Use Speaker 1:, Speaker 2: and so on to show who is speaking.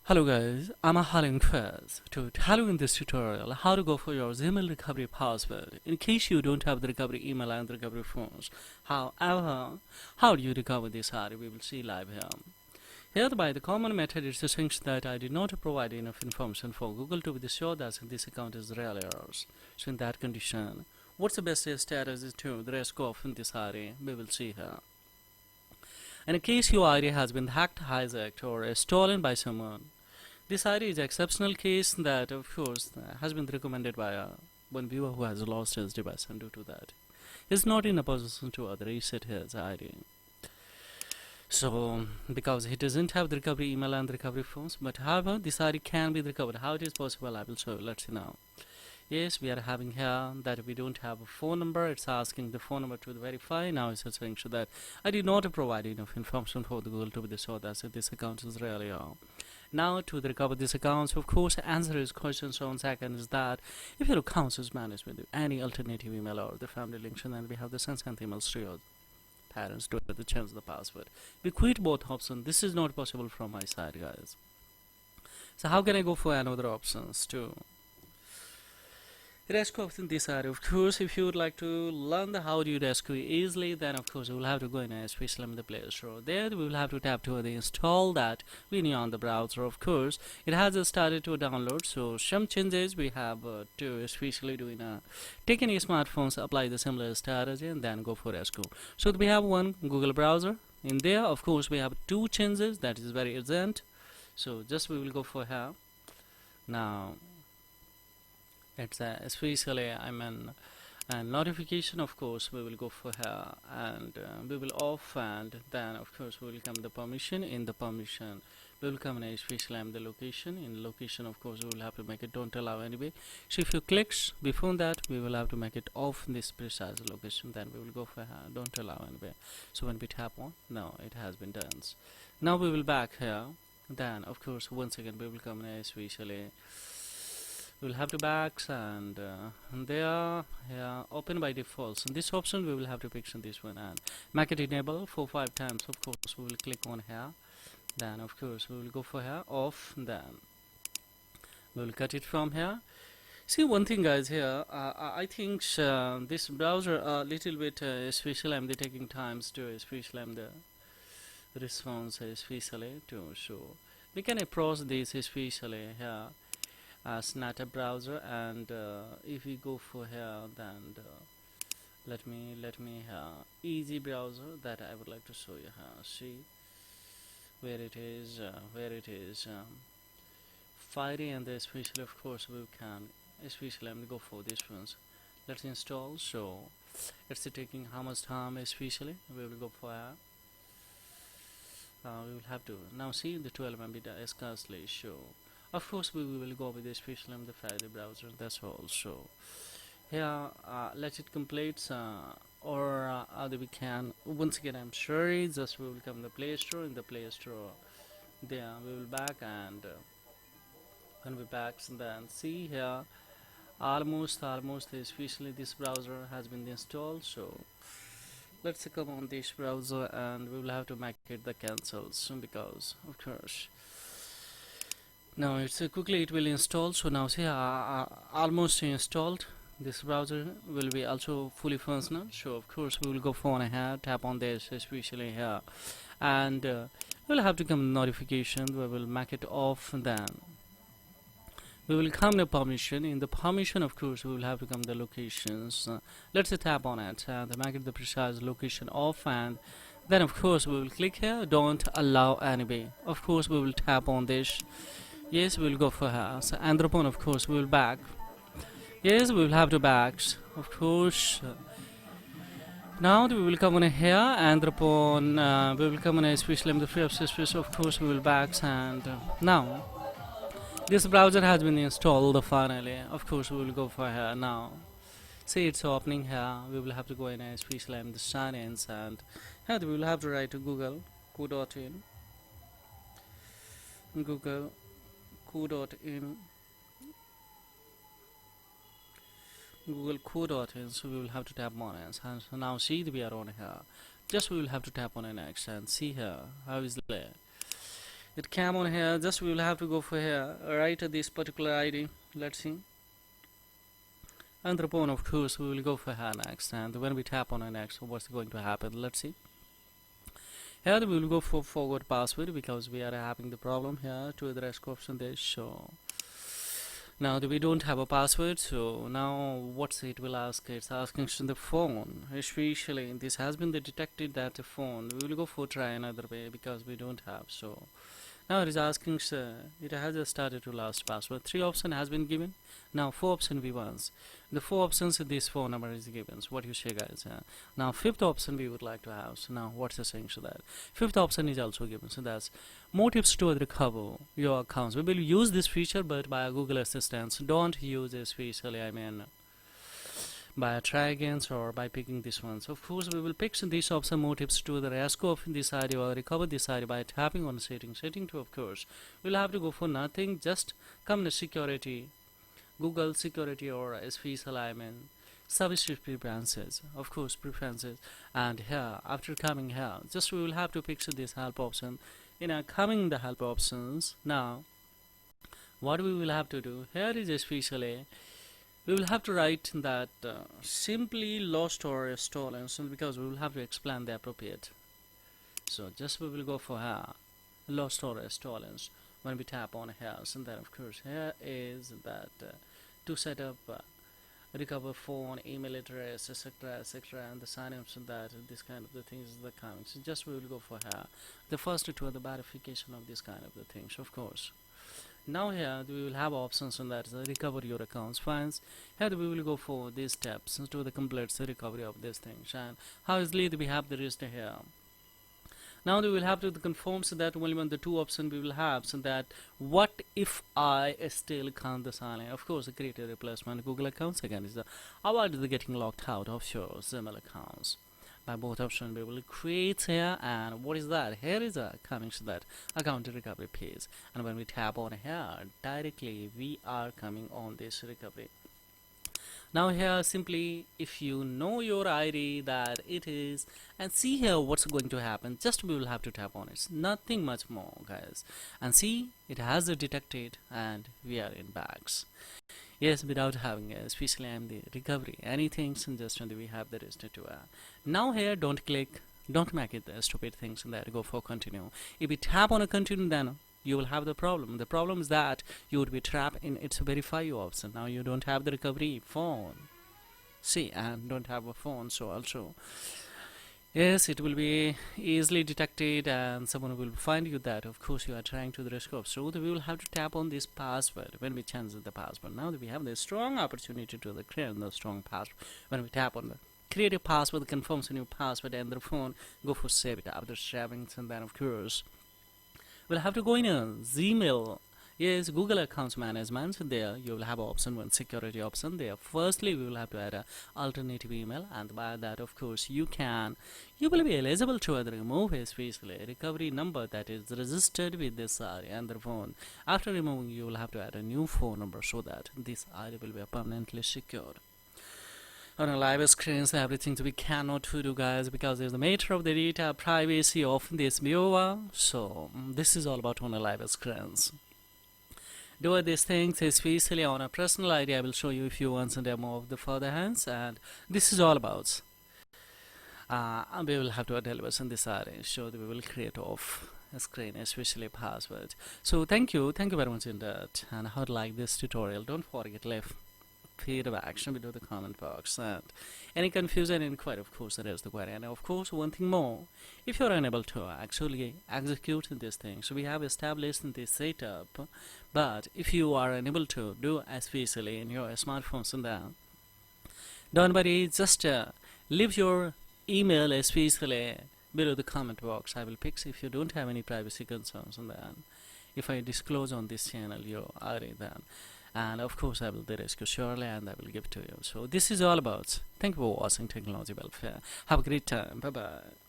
Speaker 1: Hello guys, I'm Ahalin Quez to tell you in this tutorial how to go for your Gmail recovery password in case you don't have the recovery email and the recovery phones. However, how do you recover this ID? We will see live here. Hereby, the common method is to think that I did not provide enough information for Google to be sure that this account is real errors. So in that condition, what's the best strategy to the risk of this ID? We will see here. In case your ID has been hacked, hijacked, or stolen by someone, this ID is an exceptional case that, of course, has been recommended by one viewer who has lost his device, and due to that, is not in a position to reset his ID. So, because he doesn't have the recovery email and the recovery phones, but however, this ID can be recovered. How it is possible, I will show you. Let's see now. Yes, we are having here that we don't have a phone number. It's asking the phone number to verify. Now it's saying so that I did not provide enough information for the Google to be sure that this account is really Now to recover this account, of course, answer his questions on second is that if your account is managed with any alternative email or the family links, then we have the send emails to your parents to change the password. We quit both options. This is not possible from my side, guys. So how can I go for another options too? Rescue option this area. Of course, if you would like to learn how do you rescue easily, then of course you will have to go in especially in the Play Store. There we will have to tap to the install that we need on the browser. Of course, it has started to download. So some changes we have to especially do in take any smartphones, apply the similar strategy, and then go for rescue. So we have one Google browser. In there, of course, we have two changes that is very urgent. So just we will go for here now. It's especially notification. Of course we will go for here and we will off, and then of course we will come the permission. In the permission we will come in especially the location. In location, of course, we will have to make it don't allow anyway. So if you click before that, we will have to make it off this precise location. Then we will go for here, don't allow anyway. So when we tap on, now it has been done. Now we will back here. Then of course once again we will come in especially we'll have to backs, and they are open by default. So this option we will have to pick this one and make it enable 4-5 times. Of course we will click on here. Then of course we will go for here off. Then we will cut it from here. See one thing, guys, here I think this browser a little bit especially I'm taking times to especially the response especially to show. We can approach this especially here as not a browser, and if we go for here, then let me easy browser that I would like to show you here. See where it is Fiery, and especially of course we can especially go for this ones. Let's install. So it's taking how much time especially we will go for here. We will have to now see the 12 MB is scarcely show. Of course we will go with especially the Fiery browser, that's all. So here let it complete or we can once again I'm sure just we will come the Play Store. In the Play Store there we will back, and when we back, then see here almost especially this browser has been installed. So let's come on this browser and we will have to make it the cancels, because of course now it's quickly it will install. So now see almost installed. This browser will be also fully functional. So of course we will go for here, tap on this especially here, and we'll have to come notification. We will make it off. Then we will come the permission. In the permission, of course, we will have to come the locations. Let's tap on it and make it the precise location off, and then of course we will click here, don't allow anyway. Of course we will tap on this. Yes, we will go for her. So Andropon, of course, we will back. Yes, we will have to back. Of course. Now we will come on here. Andropon, we will come on especially in the free of space. Of course, we will back, and now this browser has been installed finally. Of course, we will go for here now. See, it's opening here. We will have to go in especially in the sign-ins, and here we will have to write to Google co.in. Google co.in, Google co.in. So we will have to tap on it, and so now see we are on here. Just we will have to tap on it next and see here how is the it came on here. Just we will have to go for here, right at this particular ID. Let's see. And upon, of course, we will go for here next. And when we tap on it next, what's going to happen? Let's see. Here we will go for forgot password because we are having the problem here to the rest option there. So now we don't have a password, so now what's it will ask? It's asking to the phone. Especially this has been detected that the phone. We will go for try another way because we don't have. So now it is asking, it has just started to last password. 3 option has been given. Now 4 option we want. The 4 options this phone number is given. So what you say, guys? Now 5th option we would like to have. So now what's the saying to that? 5th option is also given. So that's more tips to recover your accounts. We will use this feature, but by Google Assistant. Don't use this feature. I mean, by try again or by picking this one. So of course we will pick this option more tips to the rescue of this area or recover this area by tapping on setting. Setting to, of course, we'll have to go for nothing. Just come to security, Google security or space alignment, service preferences, of course preferences, and here after coming here, just we will have to pick this help option. Coming the help options, now what we will have to do here is especially we will have to write that simply lost or stolen, so because we will have to explain the appropriate. So just we will go for here, lost or stolen. When we tap on here, and then of course here is that to set up recover phone, email address, etc., and the sign-ups and that this kind of the things is the coming. So just we will go for here. The first two are the verification of this kind of the things, of course. Now here we will have options on that recover your accounts files. Here we will go for these steps to the complete recovery of these things, and how easily we have the rest here. Now we will have to confirm so that only one the 2 options we will have, so that what if I still can't the sign. Of course create a replacement Google accounts again is the avoid the getting locked out of your Gmail accounts. By both options we will create here, and what is that? Here is a coming to that account recovery page, and when we tap on here directly we are coming on this recovery. Now here simply if you know your ID that it is, and see here what's going to happen, just we will have to tap on it, nothing much more, guys, and see it has detected and we are in bags. Yes, without having especially I'm the recovery anything, and just when we have the rest to now here don't click, don't make it stupid things and that go for continue. If you tap on a continue, then you will have the problem. The problem is that you would be trapped in its verify you option. Now you don't have the recovery phone, see, and don't have a phone, so also yes, it will be easily detected and someone will find you that of course you are trying to the rescue. So we will have to tap on this password when we change the password. Now that we have the strong opportunity to create the strong password, when we tap on the create a password, confirms a new password, and the phone go for save it. After saving, and then of course we'll have to go in a Gmail. Yes, Google Accounts Management. So there you will have option one, security option there. Firstly we will have to add a alternative email, and by that of course you will be eligible to remove especially recovery number that is registered with this area and the phone. After removing you will have to add a new phone number so that this area will be permanently secured. On a live screens, everything we cannot do, guys, because there's a matter of the data privacy of this viewer. So this is all about on a live screens. Do these things especially on a personal ID. I will show you if you want a demo of the further hands, and this is all about we will have to deliver in this area, so that we will create off a screen especially password. So thank you very much in that, and how to like this tutorial. Don't forget leave feedback below the comment box, and any confusion inquiry, of course, there is the query. And of course one thing more, if you're unable to actually execute this thing, so we have established this setup, but if you are unable to do especially in your smartphones and that, don't worry, just leave your email especially below the comment box. I will pick if you don't have any privacy concerns, and then if I disclose on this channel your ID, then and of course I will rescue surely, and I will give to you. So this is all about. Thank you for watching Technology Welfare. Have a great time. Bye bye.